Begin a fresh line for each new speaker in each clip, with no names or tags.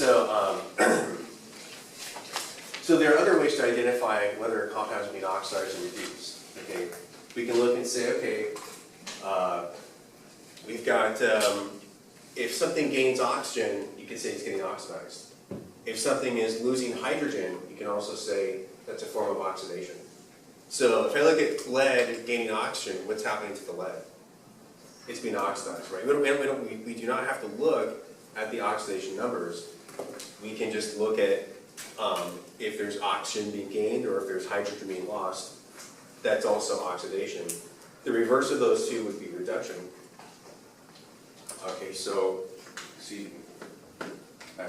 So, so there are other ways to identify whether a compound is being oxidized or reduced. Okay, we can look and say, okay, we've got if something gains oxygen, you can say it's getting oxidized. If something is losing hydrogen, you can also say that's a form of oxidation. So if I look at lead gaining oxygen, what's happening to the lead? It's being oxidized, right? We do not have to look at the oxidation numbers. We can just look at if there's oxygen being gained or if there's hydrogen being lost. That's also oxidation. The reverse of those two would be reduction. Okay, so see,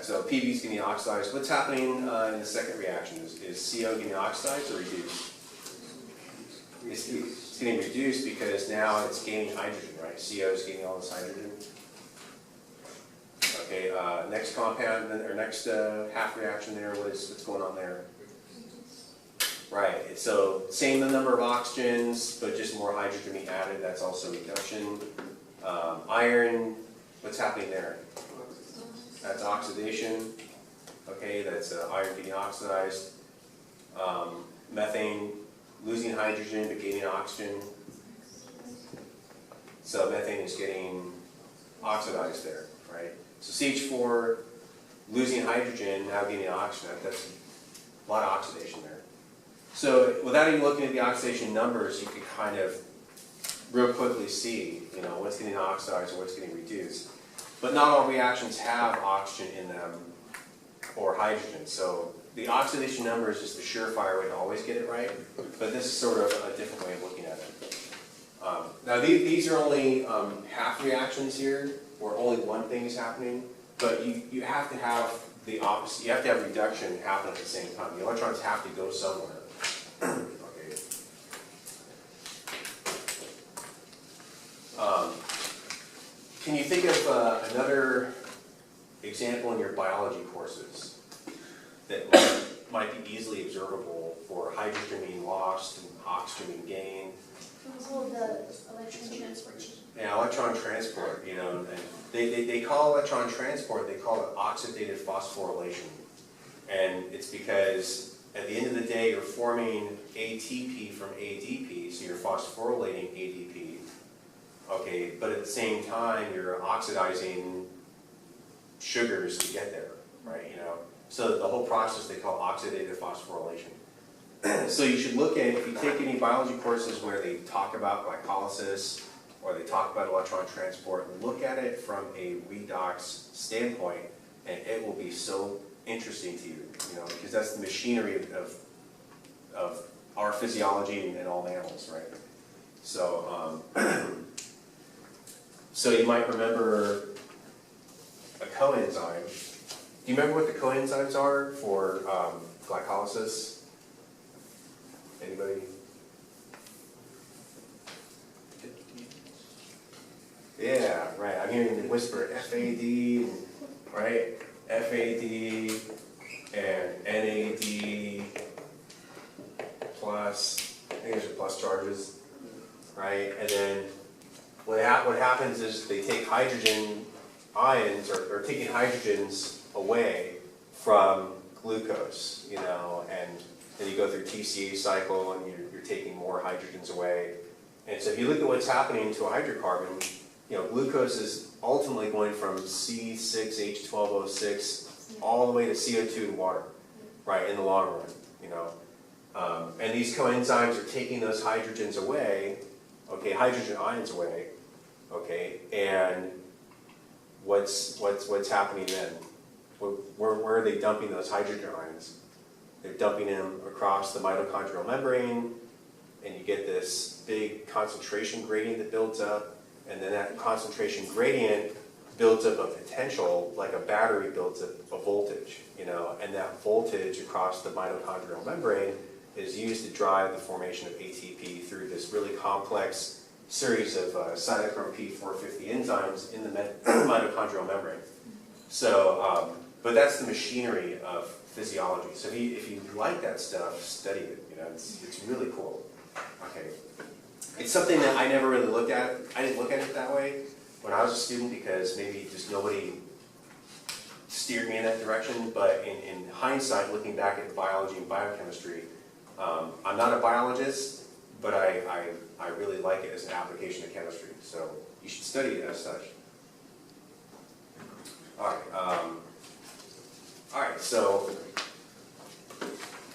so PB is getting oxidized. What's happening in the second reaction? Is CO getting oxidized or reduced? It's getting reduced because now it's gaining hydrogen, right? CO is gaining all this hydrogen. Okay, next compound, or next half reaction there, what's going on there? Right, so same number of oxygens, but just more hydrogen being added, that's also reduction. Iron, what's happening there? That's oxidation. Okay, that's iron getting oxidized. Methane, losing hydrogen but gaining oxygen. So methane is getting oxidized there, right? So CH4 losing hydrogen, now gaining oxygen, that's a lot of oxidation there. So without even looking at the oxidation numbers, you could kind of real quickly see, you know, what's getting oxidized or what's getting reduced. But not all reactions have oxygen in them or hydrogen. So the oxidation number is just the surefire way to always get it right. But this is sort of a different way of looking at it. Now these are only half reactions here, where only one thing is happening. But you have to have the opposite. You have to have reduction happen at the same time. The electrons have to go somewhere. Okay. Can you think of another example in your biology courses that might be easily observable for hydrogen being lost and oxygen being gained?
Oh, the electron transport.
Yeah, electron transport, you know, and they call electron transport, they call it oxidative phosphorylation. And it's because at the end of the day, you're forming ATP from ADP, so you're phosphorylating ADP. Okay, but at the same time, you're oxidizing sugars to get there, right? You know, so the whole process they call oxidative phosphorylation. So you should look at, if you take any biology courses where they talk about glycolysis or they talk about electron transport, look at it from a redox standpoint, and it will be so interesting to you, you know, because that's the machinery of our physiology and all mammals, right? So, so you might remember a coenzyme. Do you remember what the coenzymes are for glycolysis? Anybody? Yeah, right. I'm hearing the whisper FAD, right? FAD and NAD plus. I think there's plus charges, right? And then what happens is they take hydrogen ions or taking hydrogens away from glucose, you know, and then you go through TCA cycle and you're taking more hydrogens away. And so if you look at what's happening to a hydrocarbon, you know, glucose is ultimately going from C6H12O6 all the way to CO2 and water, right, in the long run, you know. And these coenzymes are taking those hydrogens away, okay, hydrogen ions away, okay, and what's happening then? Where are they dumping those hydrogen ions? They're dumping them across the mitochondrial membrane, and you get this big concentration gradient that builds up, and then that concentration gradient builds up a potential, like a battery builds up a voltage, you know, and that voltage across the mitochondrial membrane is used to drive the formation of ATP through this really complex series of cytochrome P450 enzymes in the mitochondrial membrane. So, but that's the machinery of physiology. So if you like that stuff, study it. You know, it's really cool. Okay, it's something that I never really looked at. I didn't look at it that way when I was a student because maybe just nobody steered me in that direction, but in hindsight, looking back at biology and biochemistry, I'm not a biologist, but I really like it as an application of chemistry, so you should study it as such. All right, so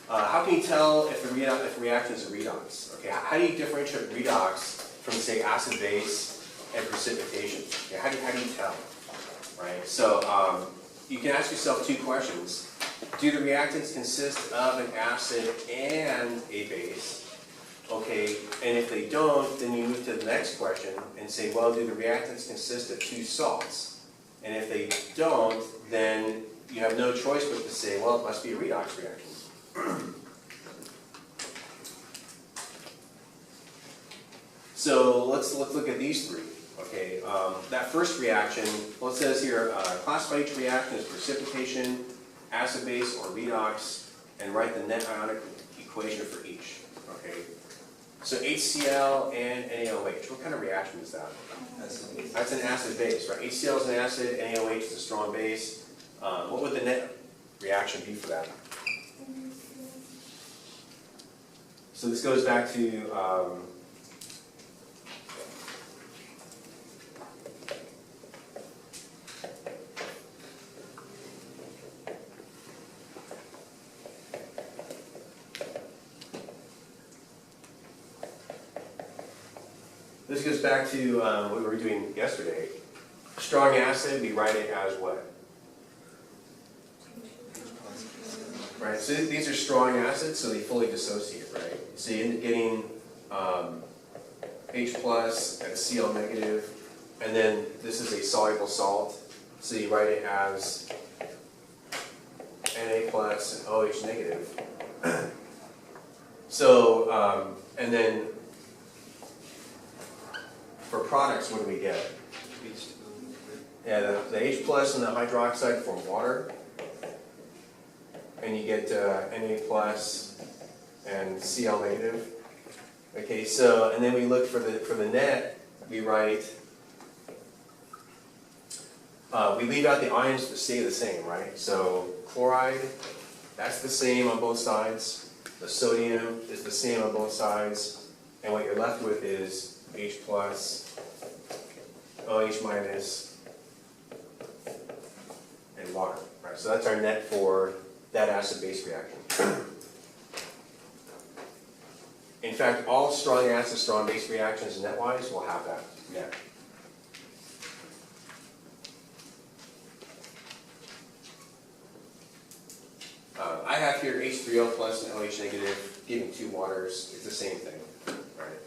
how can you tell if the reaction is a redox? Okay, how do you differentiate redox from, say, acid-base and precipitation? Okay, how do you tell? Right, so you can ask yourself two questions. Do the reactants consist of an acid and a base? Okay, and if they don't, then you move to the next question and say, well, do the reactants consist of two salts? And if they don't, then you have no choice but to say, well, it must be a redox reaction. So let's look at these three. Okay, that first reaction, well, it says here, classify each reaction as precipitation, acid-base, or redox, and write the net ionic equation for each. Okay, so HCl and NaOH, what kind of reaction is that? That's an acid-base, right? HCl is an acid, NaOH is a strong base. What would the net reaction be for that? So this goes back to this goes back to what we were doing yesterday. Strong acid, we write it as what? Right, so these are strong acids, so they fully dissociate, right? So you end up getting H plus and Cl negative, and then this is a soluble salt, so you write it as Na plus and OH negative. So, and then for products, what do we get? Yeah, the H plus and the hydroxide form water. And you get Na plus and Cl negative. Okay, so and then we look for the net. We write. We leave out the ions that stay the same, right? So chloride, that's the same on both sides. The sodium is the same on both sides, and what you're left with is H plus, OH minus, and water. Right. So that's our net for that acid-base reaction. In fact, all strong acid, strong base reactions net-wise will have that net. I have here H3O plus and OH negative, giving two waters. It's the same thing, right?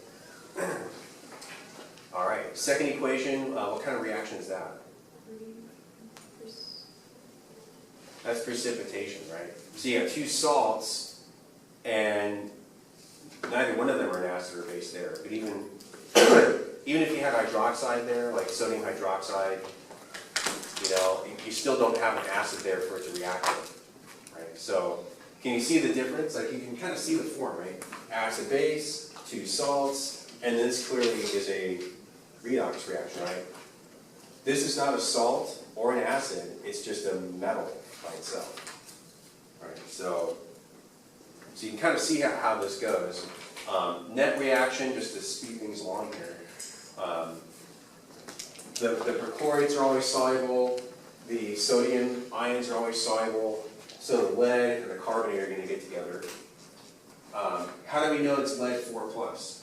All right, second equation, what kind of reaction is that? That's precipitation, right? So you have two salts, and neither one of them are an acid or base there. But even if you have hydroxide there, like sodium hydroxide, you know, you still don't have an acid there for it to react with, right? So can you see the difference? Like you can kind of see the form, right? Acid base, two salts, and this clearly is a redox reaction, right? This is not a salt or an acid, it's just a metal by itself. Right, so you can kind of see how this goes. Net reaction, just to speed things along here. The perchlorates are always soluble, the sodium ions are always soluble, so the lead and the carbonate are going to get together. How do we know it's lead 4 plus?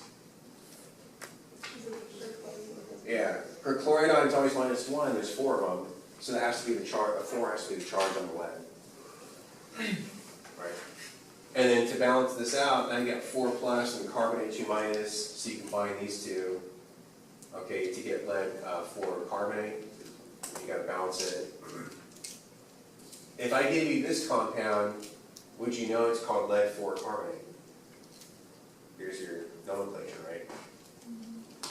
Yeah, perchlorate ion is always -1, there's 4 of them. So that has to be the charge, 4 has to be the charge on the lead. Right. And then to balance this out, now you got 4 plus and carbonate 2 minus, so you combine these two, okay, to get lead 4 carbonate. You got to balance it. If I give you this compound, would you know it's called lead 4 carbonate? Here's your nomenclature, right?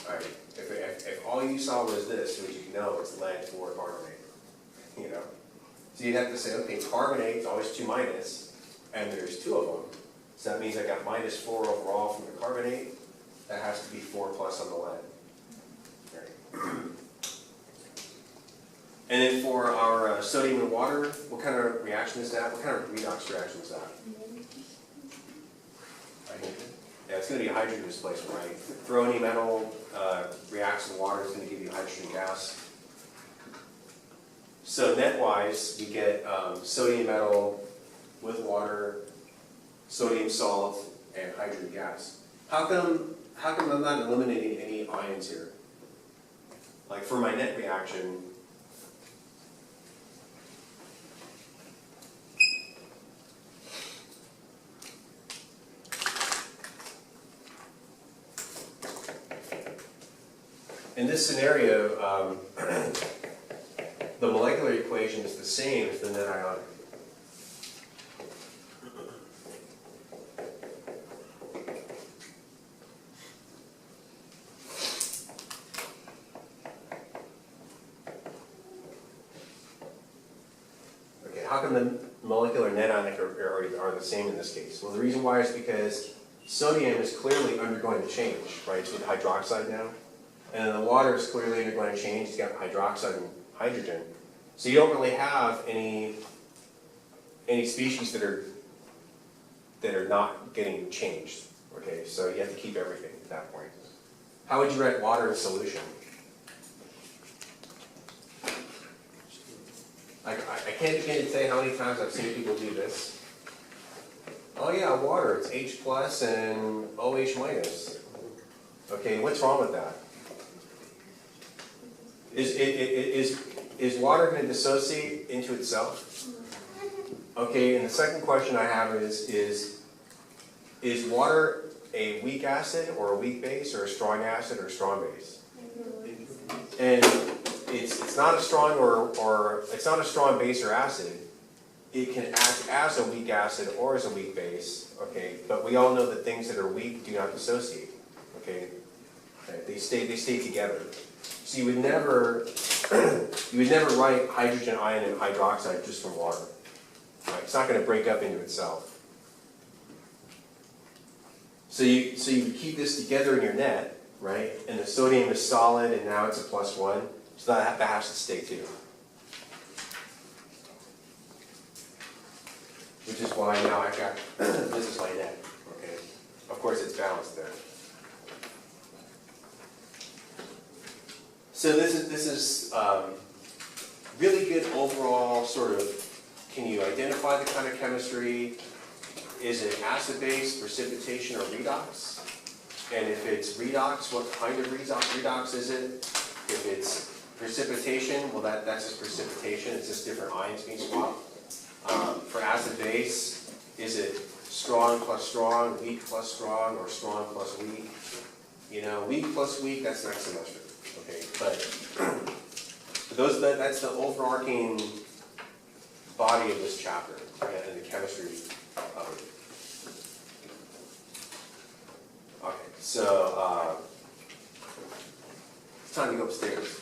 All right. If all you saw was this, would you know it's lead 4 carbonate? You know, so you'd have to say, okay, carbonate is always 2 minus, and there's 2 of them. So that means I got -4 overall from the carbonate. That has to be 4 plus on the lead. Right. And And then for our sodium and water, what kind of reaction is that? What kind of redox reaction is that? Yeah, it's going to be a hydrogen displacement, right? Throw any metal, reacts with water, it's going to give you hydrogen gas. So net-wise, we get sodium metal with water, sodium salt, and hydrogen gas. How come I'm not eliminating any ions here? Like for my net reaction, in this scenario, the molecular equation is the same as the net ionic. Okay, how come the molecular net ionic are the same in this case? Well, the reason why is because sodium is clearly undergoing a change, right? It's with hydroxide now. And the water is clearly undergoing a change. It's got hydroxide and hydrogen. So you don't really have any species that are not getting changed. Okay, so you have to keep everything at that point. How would you write water in solution? I can't begin to say how many times I've seen people do this. Oh yeah, water, it's H plus and OH minus. Okay, what's wrong with that? Is water going to dissociate into itself? Okay, and the second question I have is water a weak acid or a weak base or a strong acid or a strong base? And it's not a strong or it's not a strong base or acid. It can act as a weak acid or as a weak base. Okay, but we all know that things that are weak do not dissociate. Okay, they stay together. So you would never write hydrogen ion and hydroxide just from water. Right? It's not going to break up into itself. So you would keep this together in your net, right? And the sodium is solid, and now it's a +1. So that has to stay too. Which is why now I've got this is my net. Okay. Of course, it's balanced there. So this is really good overall sort of, can you identify the kind of chemistry? Is it acid-base, precipitation, or redox? And if it's redox, what kind of redox is it? If it's precipitation, well that's just precipitation, it's just different ions being swapped. For acid-base, is it strong plus strong, weak plus strong, or strong plus weak? You know, weak plus weak, that's next semester. Okay, but that's the overarching body of this chapter, right, and the chemistry of it. Okay, so it's time to go upstairs.